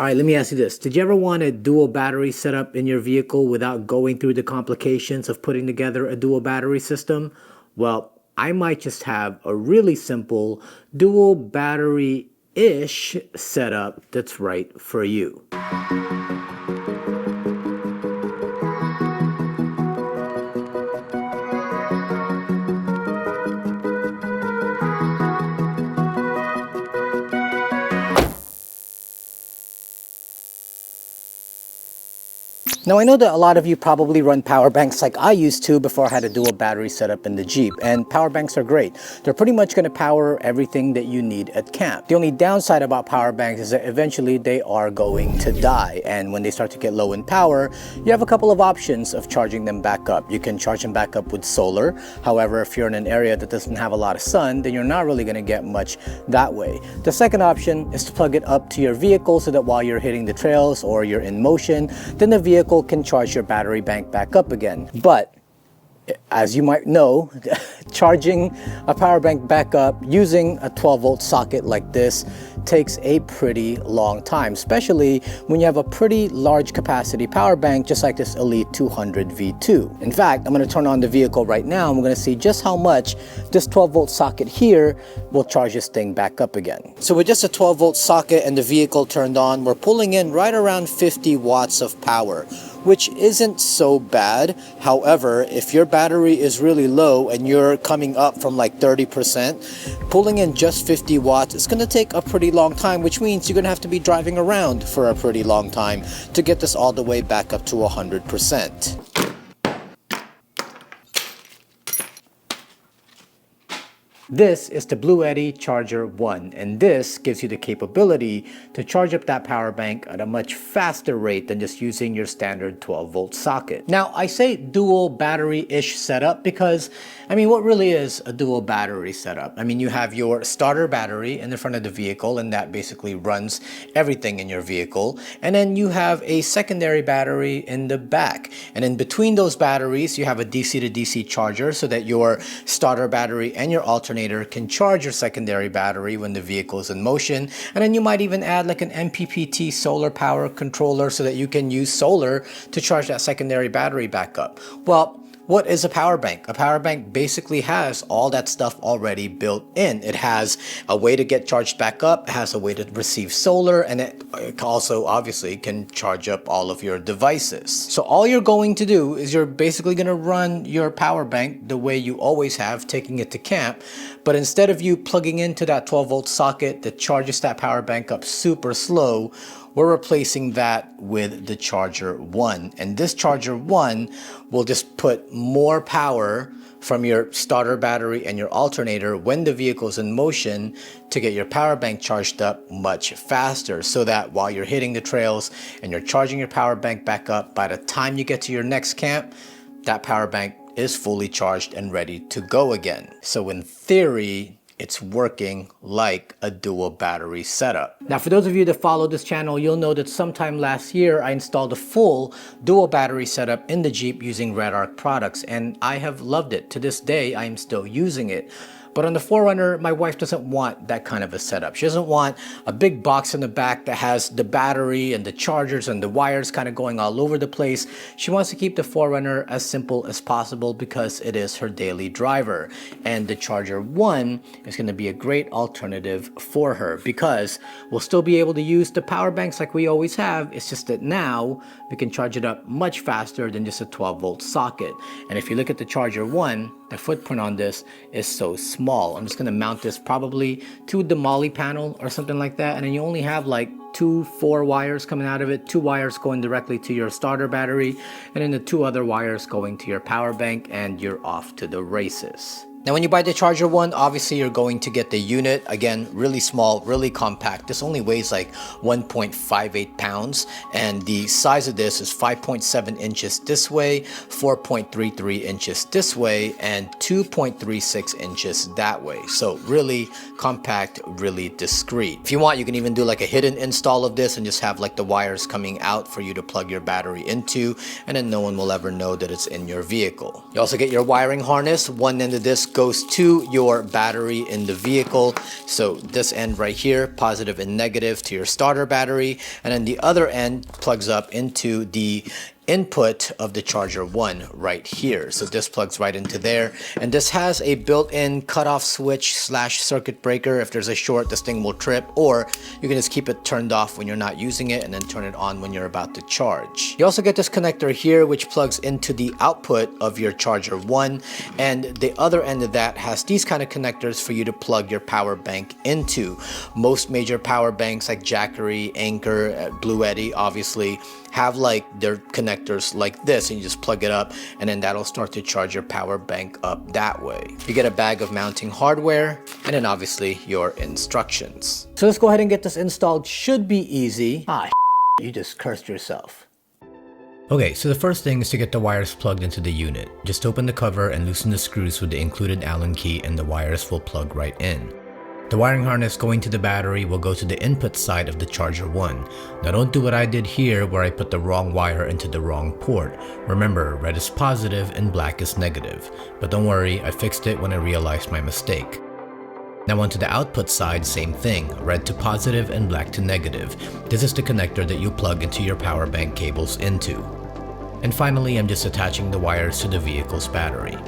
All right, let me ask you this. Did you ever want a dual battery setup in your vehicle without going through the complications of putting together a dual battery system? Well, I might just have a really simple dual battery-ish setup that's right for you. Now I know that a lot of you probably run power banks like I used to before I had a dual battery setup in the Jeep, and power banks are great. They're pretty much going to power everything that you need at camp. The only downside about power banks is that eventually they are going to die, and when they start to get low in power, you have a couple of options of charging them back up. You can charge them back up with solar. However, if you're in an area that doesn't have a lot of sun, then you're not really going to get much that way. The second option is to plug it up to your vehicle so that while you're hitting the trails or you're in motion, then the vehicle can charge your battery bank back up again. But as you might know, charging a power bank back up using a 12-volt socket like this takes a pretty long time, especially when you have a pretty large capacity power bank just like this Elite 200 V2. In fact, I'm going to turn on the vehicle right now and we're going to see just how much this 12-volt socket here will charge this thing back up again. So with just a 12-volt socket and the vehicle turned on, we're pulling in right around 50 watts of power, which isn't so bad. However, if your battery is really low and you're coming up from like 30%, pulling in just 50 watts is going to take a pretty long time, which means you're going to have to be driving around for a pretty long time to get this all the way back up to 100%. This is the Bluetti Charger 1, and this gives you the capability to charge up that power bank at a much faster rate than just using your standard 12-volt socket. Now, I say dual battery-ish setup because, I mean, what really is a dual battery setup? I mean, you have your starter battery in the front of the vehicle, and that basically runs everything in your vehicle. And then you have a secondary battery in the back. And in between those batteries, you have a DC to DC charger so that your starter battery and your alternator can charge your secondary battery when the vehicle is in motion. And then you might even add like an MPPT solar power controller so that you can use solar to charge that secondary battery back up. Well, what is a power bank? A power bank basically has all that stuff already built in. It has a way to get charged back up, it has a way to receive solar, and it also obviously can charge up all of your devices. So all you're going to do is you're basically going to run your power bank the way you always have, taking it to camp. But instead of you plugging into that 12-volt socket that charges that power bank up super slow, we're replacing that with the Charger 1. And this Charger 1 will just put more power from your starter battery and your alternator when the vehicle is in motion to get your power bank charged up much faster, so that while you're hitting the trails and you're charging your power bank back up, by the time you get to your next camp, that power bank is fully charged and ready to go again. So in theory, it's working like a dual battery setup. Now, for those of you that follow this channel, you'll know that sometime last year I installed a full dual battery setup in the Jeep using Red Arc products, and I have loved it. To this day, I am still using it. But on the 4Runner, my wife doesn't want that kind of a setup. She doesn't want a big box in the back that has the battery and the chargers and the wires kind of going all over the place. She wants to keep the 4Runner as simple as possible because it is her daily driver. And the Charger 1 is going to be a great alternative for her because we'll still be able to use the power banks like we always have. It's just that now we can charge it up much faster than just a 12-volt socket. And if you look at the Charger 1, the footprint on this is so small. I'm just going to mount this probably to the Molly panel or something like that, and then you only have like 4 wires coming out of it, 2 wires going directly to your starter battery, and then the 2 other wires going to your power bank, and you're off to the races. Now, when you buy the Charger 1, obviously you're going to get the unit. Again, really small, really compact. This only weighs like 1.58 pounds, and the size of this is 5.7 inches this way, 4.33 inches this way, and 2.36 inches that way. So really compact, really discreet. If you want, you can even do like a hidden install of this and just have like the wires coming out for you to plug your battery into, and then no one will ever know that it's in your vehicle. You also get your wiring harness. One end of this goes to your battery in the vehicle. So this end right here, positive and negative to your starter battery, and then the other end plugs up into the input of the charger 1 right here. So this plugs right into there, and this has a built-in cutoff switch slash circuit breaker. If there's a short, this thing will trip, or you can just keep it turned off when you're not using it and then turn it on when you're about to charge. You also get this connector here which plugs into the output of your charger 1, and the other end of that has these kind of connectors for you to plug your power bank into. Most major power banks like Jackery, Anker, Bluetti obviously have like their connectors like this, and you just plug it up and then that'll start to charge your power bank up that way. You get a bag of mounting hardware and then obviously your instructions. So let's go ahead and get this installed. Should be easy. You just cursed yourself. Okay, so the first thing is to get the wires plugged into the unit. Just open the cover and loosen the screws with the included Allen key and the wires will plug right in. The wiring harness going to the battery will go to the input side of the charger 1. Now don't do what I did here where I put the wrong wire into the wrong port. Remember, red is positive and black is negative. But don't worry, I fixed it when I realized my mistake. Now onto the output side, same thing, red to positive and black to negative. This is the connector that you plug into your power bank cables into. And finally, I'm just attaching the wires to the vehicle's battery.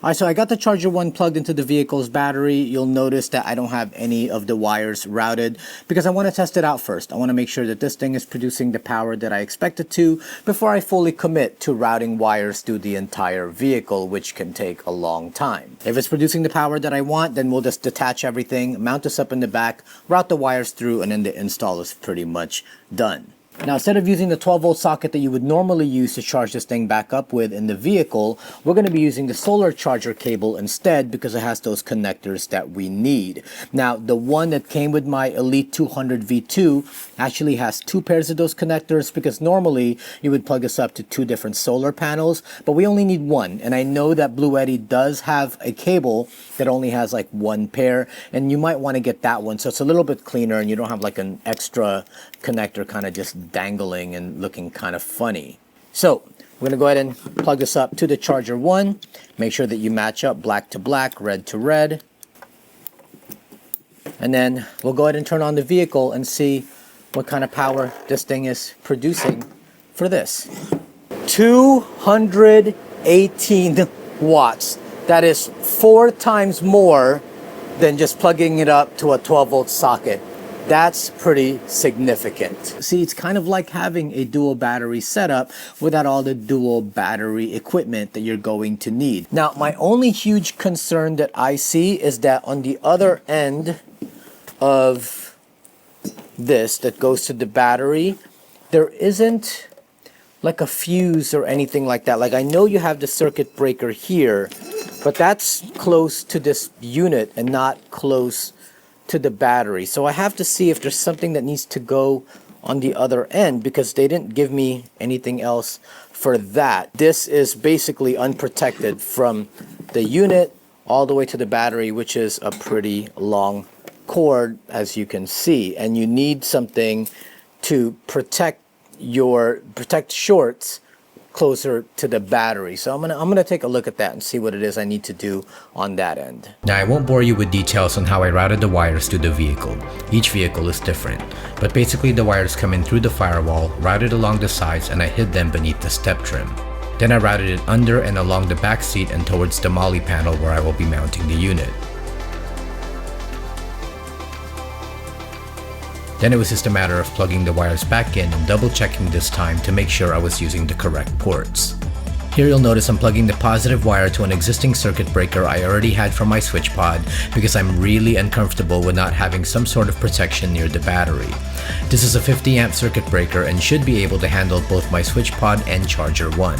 Alright, so I got the charger 1 plugged into the vehicle's battery. You'll notice that I don't have any of the wires routed because I want to test it out first. I want to make sure that this thing is producing the power that I expect it to before I fully commit to routing wires through the entire vehicle, which can take a long time. If it's producing the power that I want, then we'll just detach everything, mount this up in the back, route the wires through, and then the install is pretty much done. Now, instead of using the 12-volt socket that you would normally use to charge this thing back up with in the vehicle, we're going to be using the solar charger cable instead because it has those connectors that we need. Now, the one that came with my Elite 200 V2 actually has 2 pairs of those connectors because normally you would plug this up to 2 different solar panels, but we only need 1. And I know that Bluetti does have a cable that only has like 1 pair, and you might want to get that one so it's a little bit cleaner and you don't have like an extra connector kind of just dangling and looking kind of funny. So we're going to go ahead and plug this up to the charger 1. Make sure that you match up black to black, red to red. And then we'll go ahead and turn on the vehicle and see what kind of power this thing is producing for this. 218 watts. That is 4 times more than just plugging it up to a 12-volt socket. That's pretty significant. See, it's kind of like having a dual battery setup without all the dual battery equipment that you're going to need. Now, my only huge concern that I see is that on the other end of this that goes to the battery, there isn't like a fuse or anything like that. Like, I know you have the circuit breaker here, but that's close to this unit and not close to the battery. So I have to see if there's something that needs to go on the other end because they didn't give me anything else for that. This is basically unprotected from the unit all the way to the battery, which is a pretty long cord, as you can see. And you need something to protect shorts closer to the battery. So I'm gonna take a look at that and see what it is I need to do on that end. Now I won't bore you with details on how I routed the wires to the vehicle. Each vehicle is different. But basically the wires come in through the firewall, routed along the sides, and I hid them beneath the step trim. Then I routed it under and along the back seat and towards the MOLLE panel where I will be mounting the unit. Then it was just a matter of plugging the wires back in and double checking this time to make sure I was using the correct ports. Here you'll notice I'm plugging the positive wire to an existing circuit breaker I already had from my switch pod because I'm really uncomfortable with not having some sort of protection near the battery. This is a 50 amp circuit breaker and should be able to handle both my switch pod and charger 1.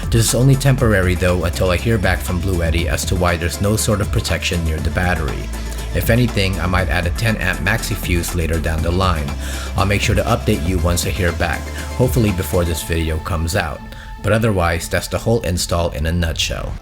This is only temporary though until I hear back from Bluetti as to why there's no sort of protection near the battery. If anything, I might add a 10 amp maxi fuse later down the line. I'll make sure to update you once I hear back, hopefully before this video comes out. But otherwise, that's the whole install in a nutshell.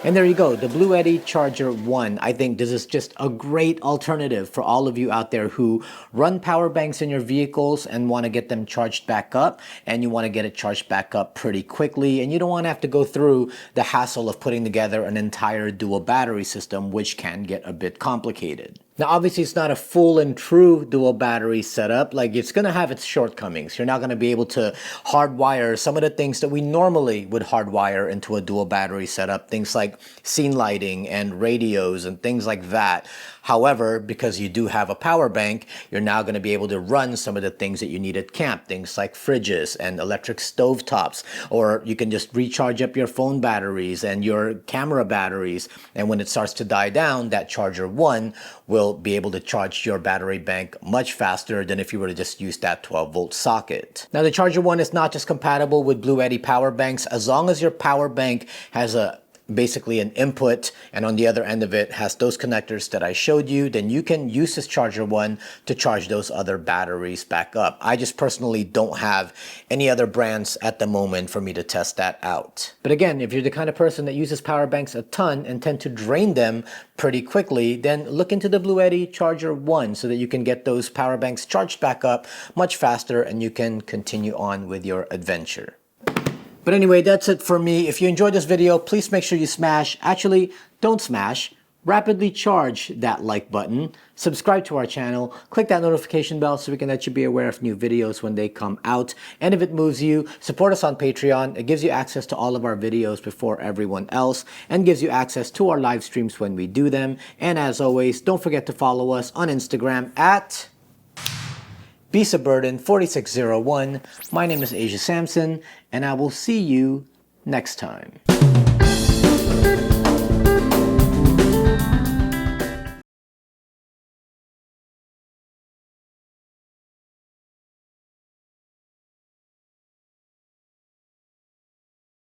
And there you go, the Bluetti Charger 1. I think this is just a great alternative for all of you out there who run power banks in your vehicles and want to get them charged back up, and you want to get it charged back up pretty quickly, and you don't want to have to go through the hassle of putting together an entire dual battery system, which can get a bit complicated. Now, obviously, it's not a full and true dual battery setup. Like, it's going to have its shortcomings. You're not going to be able to hardwire some of the things that we normally would hardwire into a dual battery setup, things like scene lighting and radios and things like that. However, because you do have a power bank, you're now going to be able to run some of the things that you need at camp, things like fridges and electric stovetops, or you can just recharge up your phone batteries and your camera batteries. And when it starts to die down, that Charger 1 will be able to charge your battery bank much faster than if you were to just use that 12-volt socket. Now, the Charger 1 is not just compatible with Bluetti power banks. As long as your power bank has basically an input, and on the other end of it has those connectors that I showed you, then you can use this Charger 1 to charge those other batteries back up. I just personally don't have any other brands at the moment for me to test that out. But again, if you're the kind of person that uses power banks a ton and tend to drain them pretty quickly, then look into the Bluetti Charger 1 so that you can get those power banks charged back up much faster and you can continue on with your adventure. But anyway, that's it for me. If you enjoyed this video, please make sure you don't smash, rapidly charge that like button, subscribe to our channel, click that notification bell so we can let you be aware of new videos when they come out. And if it moves you, support us on Patreon. It gives you access to all of our videos before everyone else and gives you access to our live streams when we do them. And as always, don't forget to follow us on Instagram at BSuburban4601. My name is Asia Sampson, and I will see you next time.